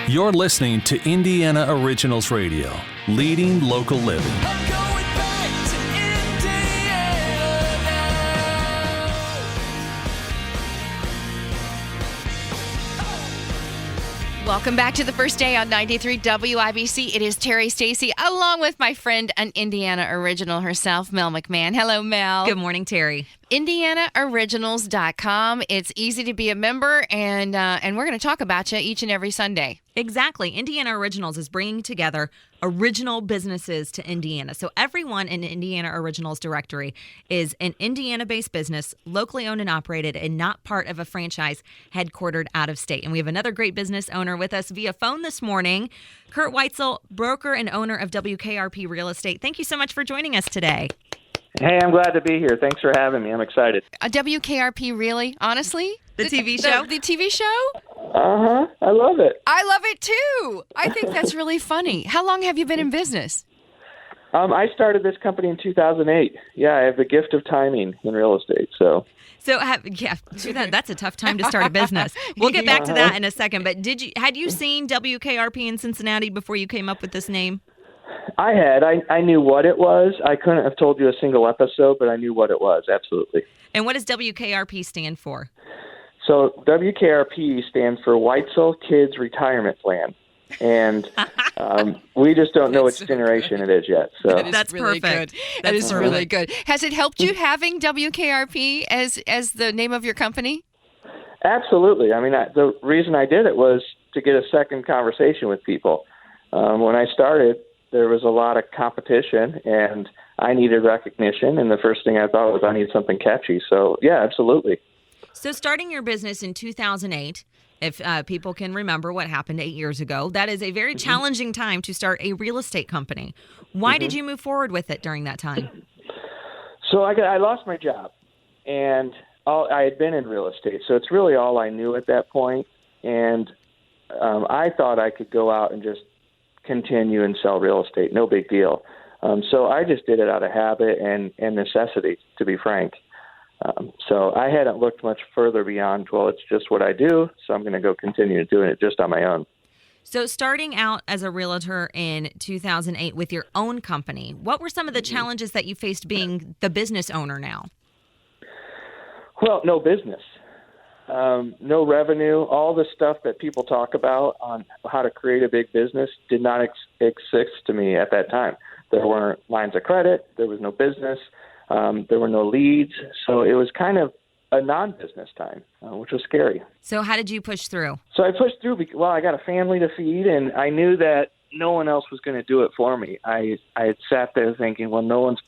You're listening to Indiana Originals Radio, leading local living. I'm going back to Indiana now. Welcome back to the first day on 93 WIBC. It is Terri, Stacy, along with my friend, an Indiana original herself, Mel McMahon. Hello, Mel. Good morning, Terri. IndianaOriginals.com. It's easy to be a member, and we're going to talk about you each and every Sunday. Exactly. Indiana Originals is bringing together original businesses to Indiana. So everyone in Indiana Originals directory is an Indiana-based business, locally owned and operated, and not part of a franchise headquartered out of state. And we have another great business owner with us via phone this morning, Curt Whitesell, broker and owner of WKRP Realestate. Thank you so much for joining us today. Hey, I'm glad to be here. Thanks for having me. I'm excited. WKRP, really? Honestly? The TV show? The TV show? Uh-huh. I love it. I love it, too. I think that's really funny. How long have you been in business? I started this company in 2008. Yeah, I have the gift of timing in real estate, so... That's a tough time to start a business. We'll get back to that in a second. But had you seen WKRP in Cincinnati before you came up with this name? I had. I knew what it was. I couldn't have told you a single episode, but I knew what it was, absolutely. And what does WKRP stand for? So WKRP stands for Whitesell Kids Retirement Plan. And we just don't know which generation it is yet. So That's really perfect. Good. That is really good. Has it helped you having WKRP as the name of your company? Absolutely. I mean, the reason I did it was to get a second conversation with people. When I started, there was a lot of competition, and I needed recognition, and the first thing I thought was I need something catchy. So, yeah, absolutely. So starting your business in 2008, if people can remember what happened 8 years ago, that is a very challenging time to start a real estate company. Why did you move forward with it during that time? So I lost my job, and I had been in real estate, so it's really all I knew at that point. And I thought I could go out and just continue and sell real estate, no big deal. So I just did it out of habit and necessity, to be frank. So I hadn't looked much further beyond, well, it's just what I do, so I'm going to go continue doing it just on my own. So starting out as a realtor in 2008 with your own company, what were some of the challenges that you faced being the business owner now? Well, no business, no revenue, all the stuff that people talk about on how to create a big business did not exist to me at that time. There weren't lines of credit, there was no business. There were no leads, so it was kind of a non-business time, which was scary. So how did you push through? So I pushed through because, I got a family to feed, and I knew that no one else was going to do it for me. I had sat there thinking, well, no one's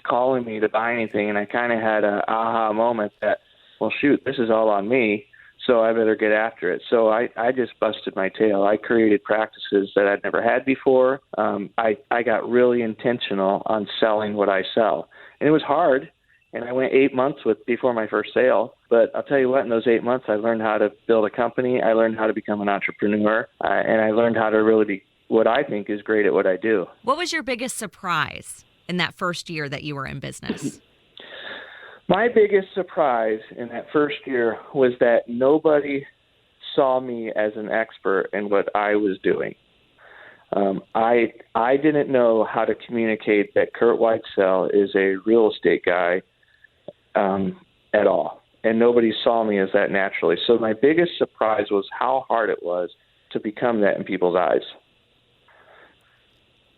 calling me to buy anything, and I kind of had a aha moment that, well, shoot, this is all on me, so I better get after it. So I just busted my tail. I created practices that I'd never had before. I got really intentional on selling what I sell. And it was hard, and I went 8 months before my first sale. But I'll tell you what, in those 8 months, I learned how to build a company. I learned how to become an entrepreneur, and I learned how to really be what I think is great at what I do. What was your biggest surprise in that first year that you were in business? My biggest surprise in that first year was that nobody saw me as an expert in what I was doing. I didn't know how to communicate that Curt Whitesell is a real estate guy at all, and nobody saw me as that naturally. So my biggest surprise was how hard it was to become that in people's eyes.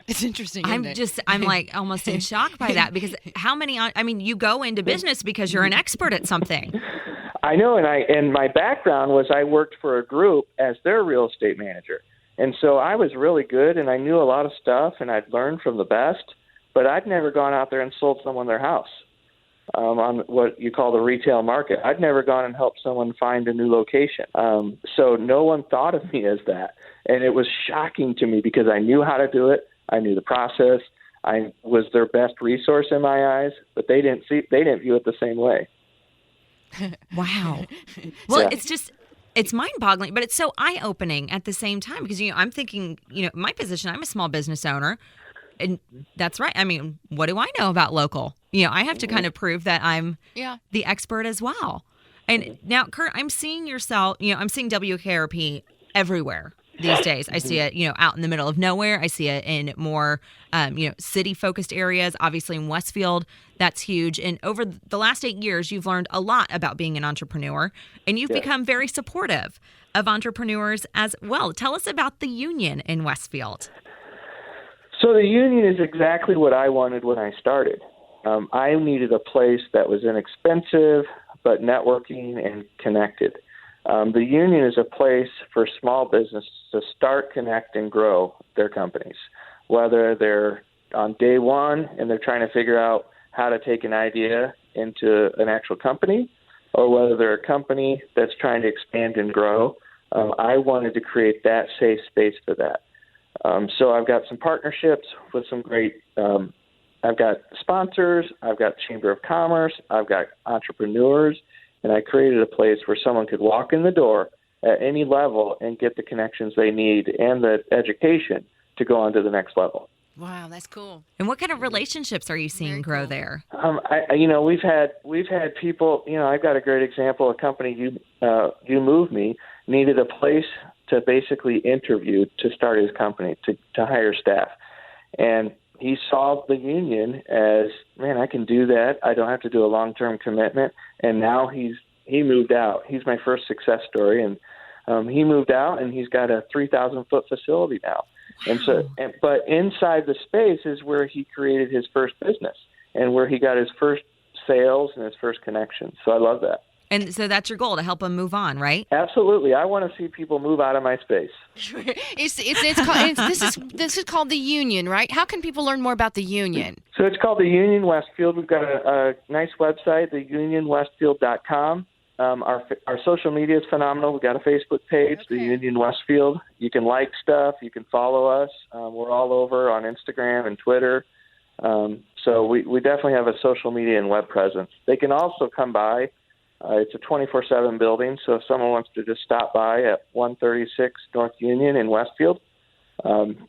It's interesting. I'm like almost in shock by that, because you go into business because you're an expert at something. I know, and my background was I worked for a group as their real estate manager. And so I was really good, and I knew a lot of stuff, and I'd learned from the best, but I'd never gone out there and sold someone their house on what you call the retail market. I'd never gone and helped someone find a new location. So no one thought of me as that. And it was shocking to me because I knew how to do it. I knew the process. I was their best resource in my eyes, but they didn't view it the same way. Wow. Well, Yeah. It's mind-boggling, but it's so eye-opening at the same time because, I'm thinking, my position, I'm a small business owner, and that's right. I mean, what do I know about local? I have to kind of prove that I'm the expert as well. And now, Curt, I'm seeing yourself, I'm seeing WKRP everywhere. these days. I see it, out in the middle of nowhere. I see it in more, city-focused areas. Obviously in Westfield, that's huge. And over the last 8 years, you've learned a lot about being an entrepreneur, and you've become very supportive of entrepreneurs as well. Tell us about the union in Westfield. So the union is exactly what I wanted when I started. I needed a place that was inexpensive, but networking and connected. The union is a place for small business to start, connect, and grow their companies, whether they're on day one and they're trying to figure out how to take an idea into an actual company, or whether they're a company that's trying to expand and grow. I wanted to create that safe space for that. So I've got some partnerships with some great I've got sponsors, I've got Chamber of Commerce, I've got entrepreneurs, and I created a place where someone could walk in the door at any level and get the connections they need and the education to go on to the next level. Wow, that's cool. And what kind of relationships are you seeing grow there? We've had people. I've got a great example. A company, You Move Me, needed a place to basically interview to start his company, to hire staff, and he saw the union as, man, I can do that. I don't have to do a long-term commitment. And now he moved out. He's my first success story, and he moved out, and he's got a 3,000-foot facility now. Wow. But inside the space is where he created his first business and where he got his first sales and his first connections. So I love that. And so that's your goal, to help them move on, right? Absolutely. I want to see people move out of my space. This is called the union, right? How can people learn more about the union? So it's called the Union Westfield. We've got a nice website, theunionwestfield.com. Our social media is phenomenal. We've got a Facebook page, The Union Westfield. You can like stuff. You can follow us. We're all over on Instagram and Twitter. So we definitely have a social media and web presence. They can also come by. It's a 24/7 building, so if someone wants to just stop by at 136 North Union in Westfield,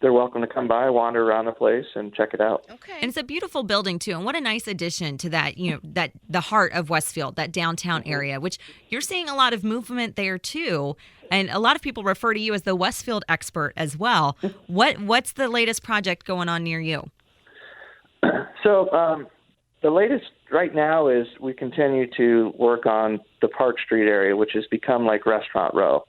they're welcome to come by, wander around the place, and check it out. Okay. And it's a beautiful building, too. And what a nice addition to that, that the heart of Westfield, that downtown area, which you're seeing a lot of movement there, too. And a lot of people refer to you as the Westfield expert as well. What's the latest project going on near you? So the latest right now is we continue to work on the Park Street area, which has become like Restaurant Row.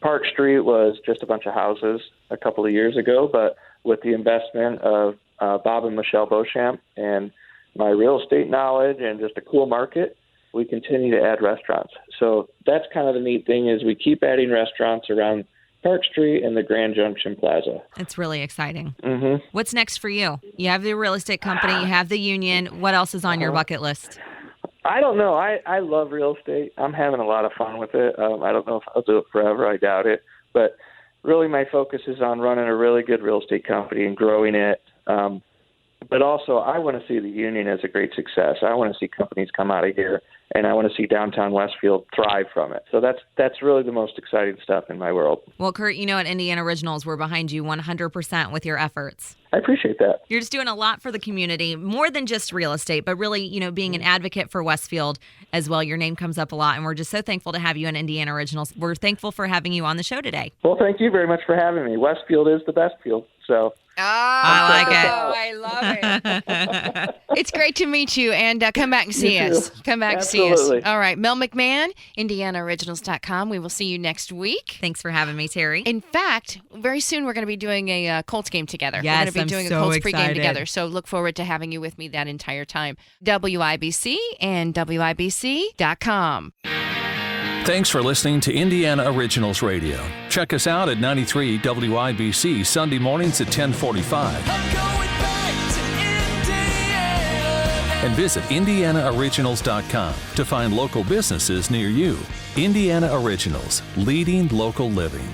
Park Street was just a bunch of houses a couple of years ago, but with the investment of Bob and Michelle Beauchamp and my real estate knowledge and just a cool market, we continue to add restaurants. So that's kind of the neat thing, is we keep adding restaurants around Park Street and the Grand Junction Plaza. It's really exciting. Mm-hmm. What's next for you? You have the real estate company, you have the union. What else is on your bucket list? I don't know. I love real estate. I'm having a lot of fun with it. I don't know if I'll do it forever. I doubt it. But really my focus is on running a really good real estate company and growing it. But also I want to see the union as a great success. I want to see companies come out of here, and I want to see downtown Westfield thrive from it. So that's really the most exciting stuff in my world. Well, Curt, at Indiana Originals, we're behind you 100% with your efforts. I appreciate that. You're just doing a lot for the community, more than just real estate, but really, being an advocate for Westfield as well. Your name comes up a lot, and we're just so thankful to have you in Indiana Originals. We're thankful for having you on the show today. Well, thank you very much for having me. Westfield is the best field, so... I like it. I love it. It's great to meet you, and come back and see You us. too. Come back Absolutely. and see us. All right, Mel McMahon, IndianaOriginals.com. We will see you next week. Thanks for having me, Terri. In fact, very soon we're going to be doing a Colts game together. Yes, we're going to be doing so a Colts excited. pregame together. So look forward to having you with me that entire time. WIBC and WIBC.com. Thanks for listening to Indiana Originals Radio. Check us out at 93 WIBC Sunday mornings at 10:45. I'm going back to Indiana. And visit IndianaOriginals.com to find local businesses near you. Indiana Originals, leading local living.